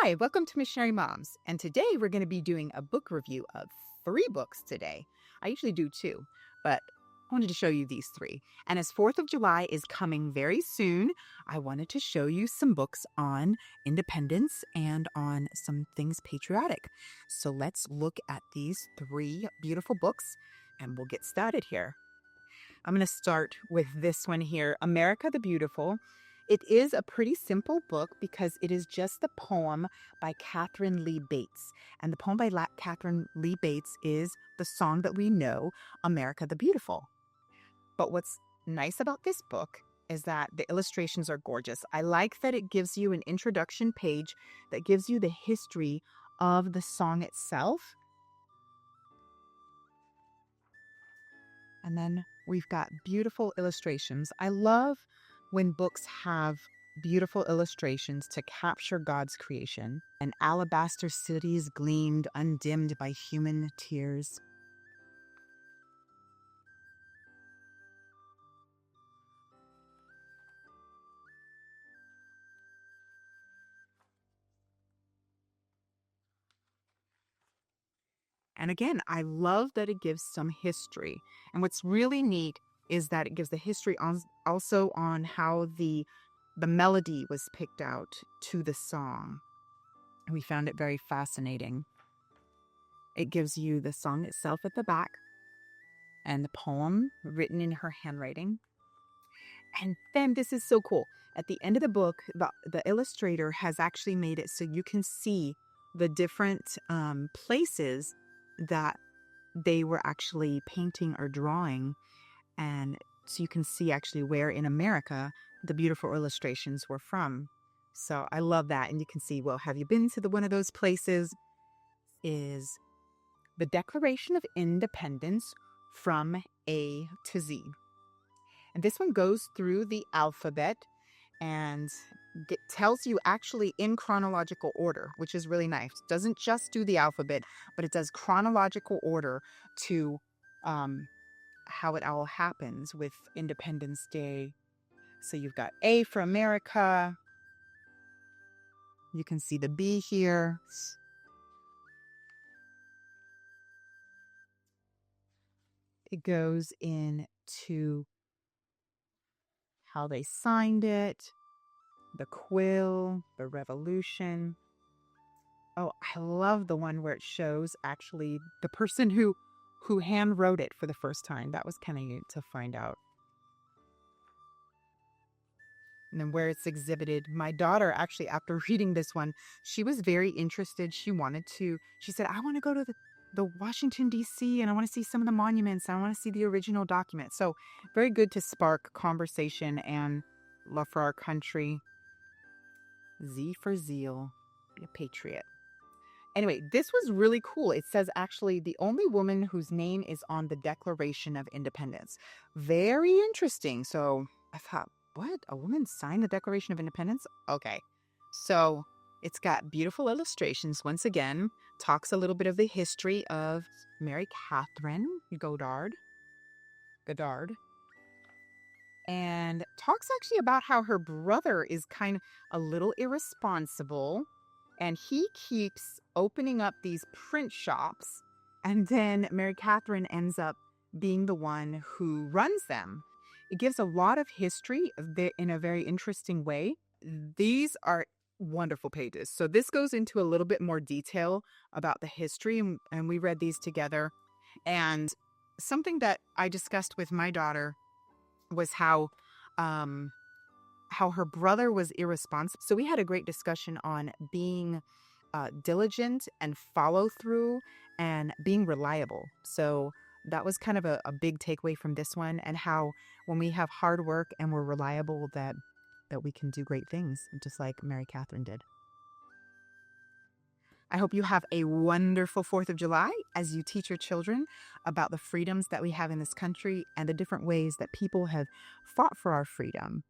Hi, welcome to Missionary Moms. And today we're going to be doing a book review of 3 books today. I usually do 2, but I wanted to show you these 3. And as 4th of July is coming very soon, I wanted to show you some books on independence and on some things patriotic. So let's look at these 3 beautiful books and we'll get started here. I'm going to start with this one here, America the Beautiful. It is a pretty simple book because it is just the poem by Katherine Lee Bates. And the poem by Katherine Lee Bates is the song that we know, America the Beautiful. But what's nice about this book is that the illustrations are gorgeous. I like that it gives you an introduction page that gives you the history of the song itself. And then we've got beautiful illustrations. I love when books have beautiful illustrations to capture God's creation. And alabaster cities gleamed, undimmed by human tears. And again, I love that it gives some history. And what's really neat is that it gives the history also on how the melody was picked out to the song. And we found it very fascinating. It gives you the song itself at the back and the poem written in her handwriting. And then this is so cool. At the end of the book, the illustrator has actually made it so you can see the different places that they were actually painting or drawing. And so you can see actually where in America the beautiful illustrations were from. So I love that. And you can see, well, have you been to one of those places? Is the Declaration of Independence from A to Z. And this one goes through the alphabet and it tells you actually in chronological order, which is really nice. It doesn't just do the alphabet, but it does chronological order to how it all happens with Independence Day. So you've got A for America. You can see the B here. It goes into how they signed it, the quill, the revolution. Oh, I love the one where it shows actually the person who hand wrote it for the first time. That was kind of neat to find out. And then where it's exhibited. My daughter, actually, after reading this one, she was very interested. She said, I want to go to the Washington, D.C., and I want to see some of the monuments. I want to see the original document. So very good to spark conversation and love for our country. Z for zeal, be a patriot. Anyway, this was really cool. It says actually the only woman whose name is on the Declaration of Independence. Very interesting. So I thought, what? A woman signed the Declaration of Independence? Okay. So it's got beautiful illustrations. Once again, talks a little bit of the history of Mary Katherine Goddard. And talks actually about how her brother is kind of a little irresponsible. And he keeps opening up these print shops. And then Mary Katherine ends up being the one who runs them. It gives a lot of history in a very interesting way. These are wonderful pages. So this goes into a little bit more detail about the history. And we read these together. And something that I discussed with my daughter was how her brother was irresponsible. So we had a great discussion on being diligent and follow through and being reliable. So that was kind of a big takeaway from this one, and how when we have hard work and we're reliable, that we can do great things, just like Mary Katherine did. I hope you have a wonderful 4th of July as you teach your children about the freedoms that we have in this country and the different ways that people have fought for our freedom.